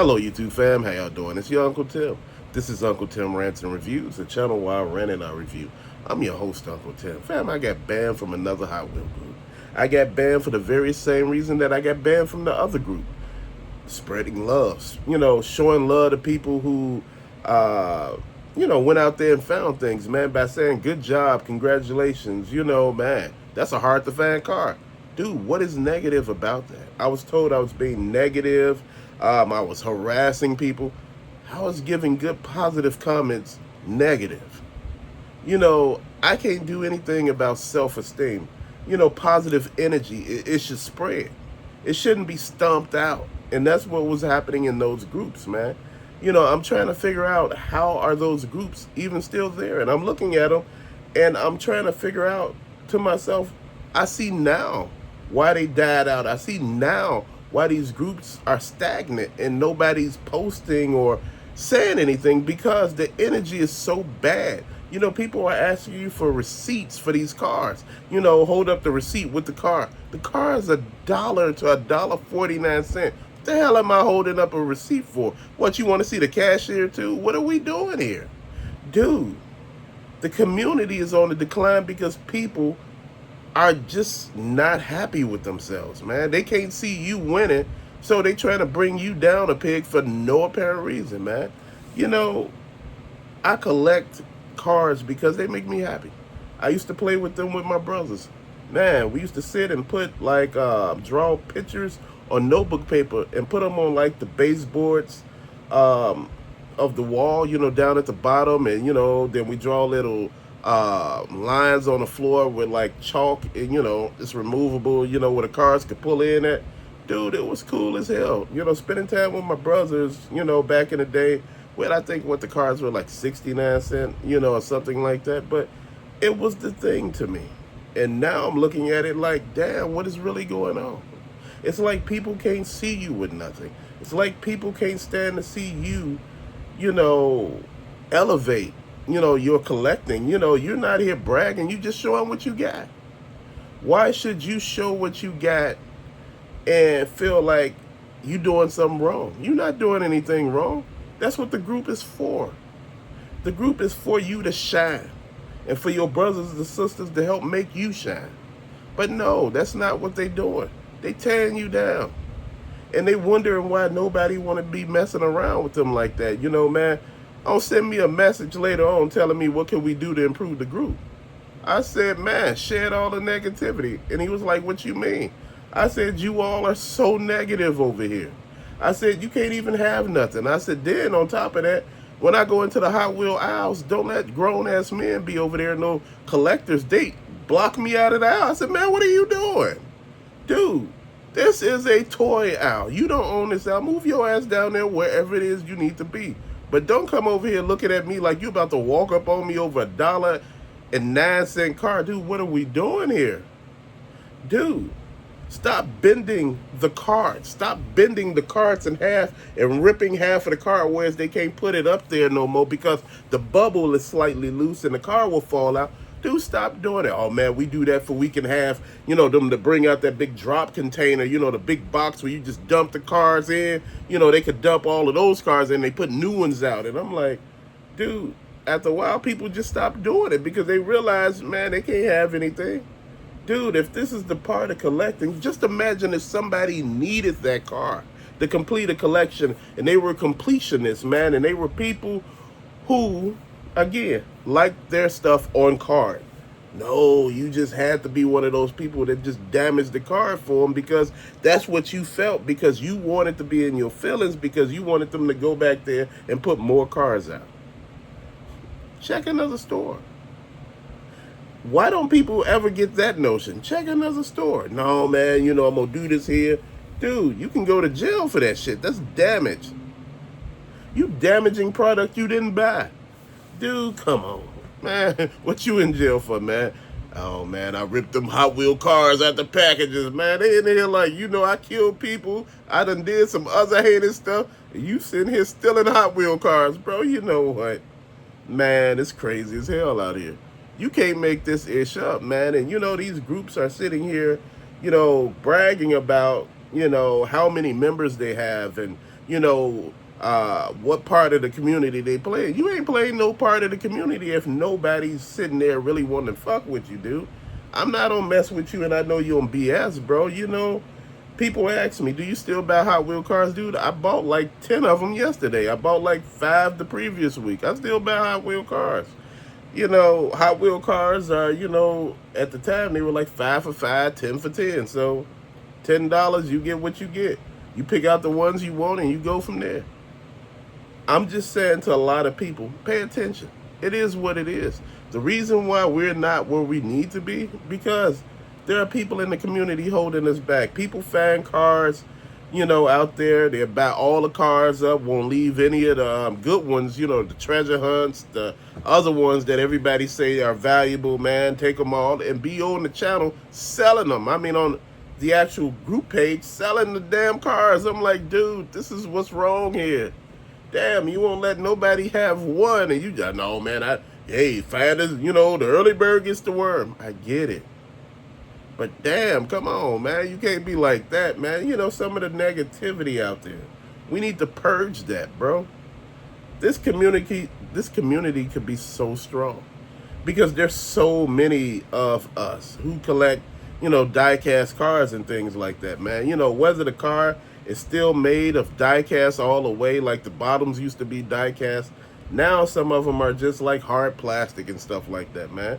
Hello, YouTube fam. How y'all doing? It's your Uncle Tim. This is Uncle Tim Rants and Reviews, a channel where I rant and I review. I'm your host, Uncle Tim. Fam, I got banned from another Hot Wheel group. I got banned for the very same reason that I got banned from the other group. Spreading love. Showing love to people who, went out there and found things, man, by saying, good job, congratulations. Man, that's a hard to find car. Dude, what is negative about that? I was told I was being negative. I was harassing people. I was giving good positive comments negative. I can't do anything about self-esteem. Positive energy, it should spread. It shouldn't be stomped out. And that's what was happening in those groups, man. I'm trying to figure out how are those groups even still there. And I'm looking at them and I'm trying to figure out to myself, I see now why they died out. I see now why these groups are stagnant and nobody's posting or saying anything because the energy is so bad. People are asking you for receipts for these cars. Hold up the receipt with the car. The car is $1 to $1.49. What the hell am I holding up a receipt for? What, you want to see the cashier too? What are we doing here? Dude, the community is on the decline because people are just not happy with themselves, man. They can't see you winning, so they trying to bring you down a peg for no apparent reason, man. You know, I collect cards because they make me happy. I used to play with them with my brothers. Man, we used to sit and put like draw pictures on notebook paper and put them on like the baseboards of the wall, down at the bottom, and then we draw little lines on the floor with like chalk, and it's removable, where the cars could pull in at. Dude, it was cool as hell. Spending time with my brothers, back in the day, well, I think what the cars were like 69 cents, or something like that. But it was the thing to me. And now I'm looking at it like, damn, what is really going on? It's like people can't see you with nothing. It's like people can't stand to see you, elevate. You're collecting. You're not here bragging. You just showing what you got. Why should you show what you got and feel like you doing something wrong? You're not doing anything wrong. That's what the group is for. The group is for you to shine and for your brothers and sisters to help make you shine. But no, that's not what they're doing. They tearing you down. And they wondering why nobody want to be messing around with them like that. Man, don't send me a message later on telling me what can we do to improve the group. I said, man, shed all the negativity. And he was like, what you mean? I said, you all are so negative over here. I said, you can't even have nothing. I said, then on top of that, when I go into the Hot Wheel aisles, don't let grown-ass men be over there, no collectors. They block me out of the aisle. I said, man, what are you doing? Dude, this is a toy aisle. You don't own this aisle. Move your ass down there wherever it is you need to be. But don't come over here looking at me like you about to walk up on me over $1.09 car. Dude, what are we doing here? Dude, stop bending the cards. Stop bending the cards in half and ripping half of the card, whereas they can't put it up there no more because the bubble is slightly loose and the card will fall out. Dude, stop doing it. Oh, man, we do that for we can have, them to bring out that big drop container, the big box where you just dump the cards in. They could dump all of those cards in. They put new ones out. And I'm like, dude, after a while, people just stop doing it because they realize, man, they can't have anything. Dude, if this is the part of collecting, just imagine if somebody needed that car to complete a collection and they were completionists, man, and they were people who, again, liked their stuff on card. No, you just had to be one of those people that just damaged the card for them because that's what you felt, because you wanted to be in your feelings, because you wanted them to go back there and put more cards out. Check another store. Why don't people ever get that notion? Check another store. No, man, I'm going to do this here. Dude, you can go to jail for that shit. That's damage. You damaging product you didn't buy. Dude, come on. Man, what you in jail for, man? Oh, man, I ripped them Hot Wheel cars out the packages, man. They in here like, I killed people. I done did some other hated stuff. And you sitting here stealing Hot Wheel cars, bro. You know what? Man, it's crazy as hell out here. You can't make this ish up, man. And, these groups are sitting here, bragging about, how many members they have and, what part of the community they play. You ain't playing no part of the community if nobody's sitting there really wanting to fuck with you, dude. I'm not on mess with you, and I know you on BS, bro. People ask me, do you still buy Hot Wheel cars, dude? I bought like 10 of them yesterday. I bought like 5 the previous week. I still buy Hot Wheel cars. Hot Wheel cars are, at the time they were like 5 for 5, 10 for 10. So $10, you get what you get. You pick out the ones you want and you go from there. I'm just saying to a lot of people, pay attention. It is what it is. The reason why we're not where we need to be, because there are people in the community holding us back. People find cars, out there. They buy all the cars up, won't leave any of the good ones, the treasure hunts, the other ones that everybody say are valuable, man. Take them all and be on the channel selling them. I mean, on the actual group page, selling the damn cars. I'm like, dude, this is what's wrong here. Damn, you won't let nobody have one, and you just, no, man, hey, finders, the early bird gets the worm. I get it. But damn, come on, man. You can't be like that, man. Some of the negativity out there. We need to purge that, bro. This community could be so strong because there's so many of us who collect, die-cast cars and things like that, man. Whether the car is still made of die-cast all the way, like the bottoms used to be die-cast. Now some of them are just like hard plastic and stuff like that, man.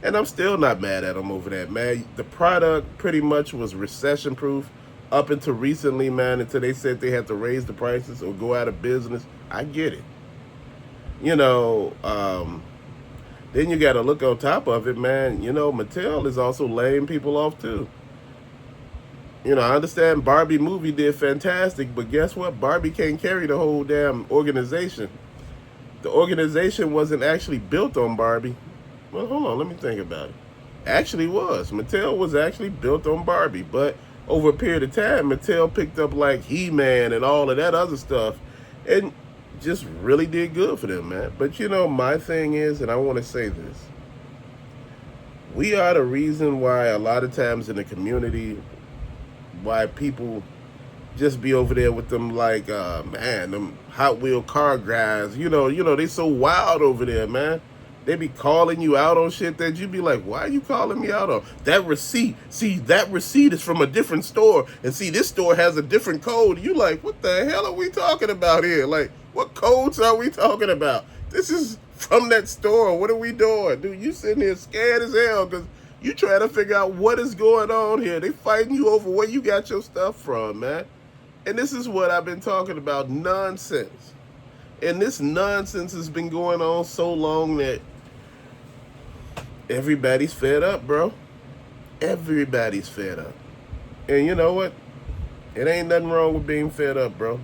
And I'm still not mad at them over that, man. The product pretty much was recession-proof up until recently, man, until they said they had to raise the prices or go out of business. I get it. Then you got to look on top of it, man. Mattel is also laying people off, too. I understand Barbie movie did fantastic, but guess what? Barbie can't carry the whole damn organization. The organization wasn't actually built on Barbie. Well, hold on, let me think about it. Actually was. Mattel was actually built on Barbie, but over a period of time, Mattel picked up like He-Man and all of that other stuff and just really did good for them, man. But my thing is, and I want to say this, we are the reason why a lot of times in the community, why people just be over there with them like, man, them Hot Wheel car guys, they so wild over there, man. They be calling you out on shit that you be like, why are you calling me out on? That receipt, see, that receipt is from a different store. And see, this store has a different code. You like, what the hell are we talking about here? Like, what codes are we talking about? This is from that store. What are we doing? Dude, you sitting here scared as hell because you trying to figure out what is going on here. They fighting you over where you got your stuff from, man. And this is what I've been talking about, nonsense. And this nonsense has been going on so long that everybody's fed up, bro. Everybody's fed up. And you know what? It ain't nothing wrong with being fed up, bro.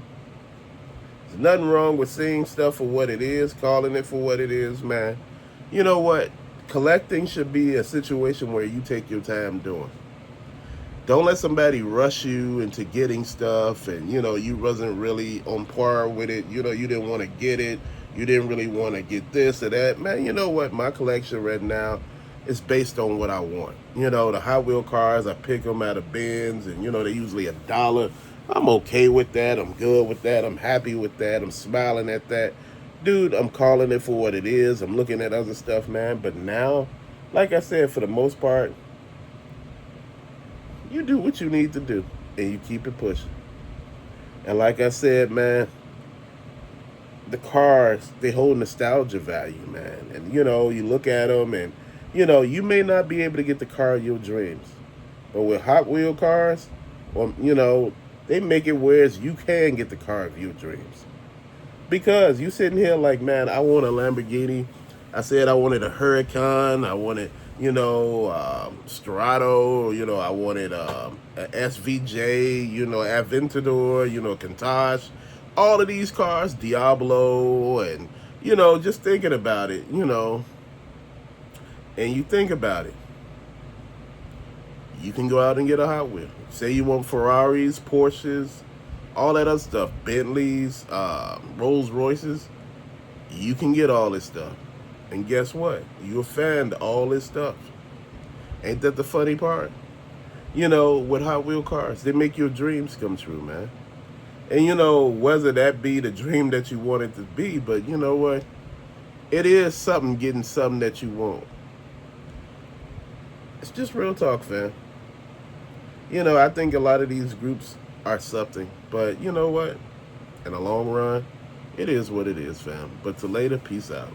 There's nothing wrong with seeing stuff for what it is, calling it for what it is, man. You know what? Collecting should be a situation where you take your time doing. Don't let somebody rush you into getting stuff and, you wasn't really on par with it. You didn't want to get it. You didn't really want to get this or that. Man, you know what? My collection right now is based on what I want. The Hot Wheel cars, I pick them out of bins and, they're usually $1. I'm okay with that. I'm good with that. I'm happy with that. I'm smiling at that. Dude, I'm calling it for what it is. I'm looking at other stuff, man. But now, like I said, for the most part, you do what you need to do and you keep it pushing. And like I said, man, the cars, they hold nostalgia value, man. And, you look at them and, you may not be able to get the car of your dreams. But with Hot Wheel cars, or, they make it where you can get the car of your dreams. Because you sitting here like, man, I want a Lamborghini. I said I wanted a Huracan. I wanted, Strato. I wanted a SVJ, Aventador, Countach. All of these cars, Diablo, and, just thinking about it, and you think about it. You can go out and get a Hot Wheel. Say you want Ferraris, Porsches, all that other stuff, Bentleys, Rolls Royces. You can get all this stuff. And guess what? You'll find all this stuff. Ain't that the funny part? With Hot Wheel cars, they make your dreams come true, man. And whether that be the dream that you want it to be, but you know what? It is something getting something that you want. It's just real talk, fam. I think a lot of these groups are something, but you know what? In the long run, it is what it is, fam. But to later, peace out.